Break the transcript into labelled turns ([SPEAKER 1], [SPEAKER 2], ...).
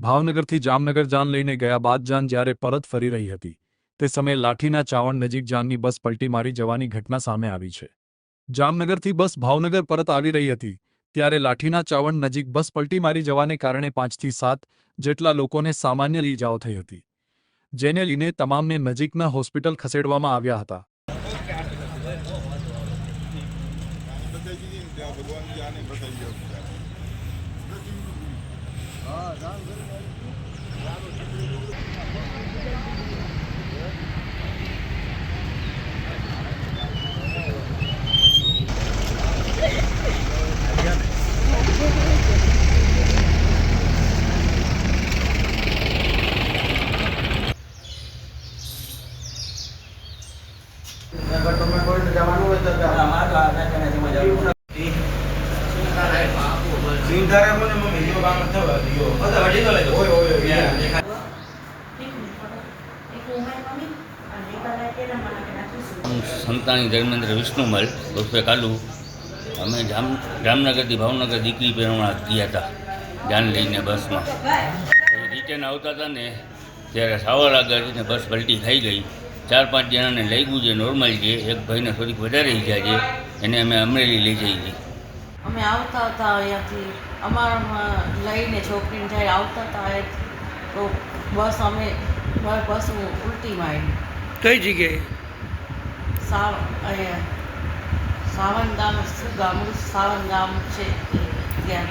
[SPEAKER 1] ભાવનગરથી જામનગર જાન લઈને ગયા બાદ જાન જ્યારે પરત ફરી રહી હતી તે સમયે લાઠીના ચાવણ નજીક જાનની બસ પલટી મારી જવાની ઘટના સામે આવી છે। જામનગરથી બસ ભાવનગર પરત આવી રહી હતી ત્યારે લાઠીના ચાવણ નજીક બસ પલટી મારી જવાને કારણે 5 થી 7 જેટલા લોકોને સામાન્ય ઈજાઓ થઈ હતી, જેને લઈને તમામને નજીકના હોસ્પિટલ ખસેડવામાં આવ્યા હતા।
[SPEAKER 2] સંતાણી ધર્મેન્દ્ર વિષ્ણુમલ ઉર્ફે કાલુ અમે જામનગરથી ભાવનગર દીકરી પહેરવા ગયા હતા જાન લઈને બસમાં। રિટર્ન આવતા હતા ને ત્યારે સાવર આગળથી બસ પલટી ખાઈ ગઈ। 4-5 જણાને લાગ્યું છે, નોર્મલ છે, એક ભાઈને થોડીક વધારે ઈજા છે, એને અમે અમરેલી લઈ જઈ છીએ।
[SPEAKER 3] અમે આવતા હતા અહીંયાથી અમારામાં લઈને છોકરીને જ્યારે આવતા હતા તો બસ ઉલટી મારી।
[SPEAKER 4] કઈ જગ્યાએ?
[SPEAKER 3] સાવન ગામ, શું ગામડું સાવન ગામ છે ત્યાં।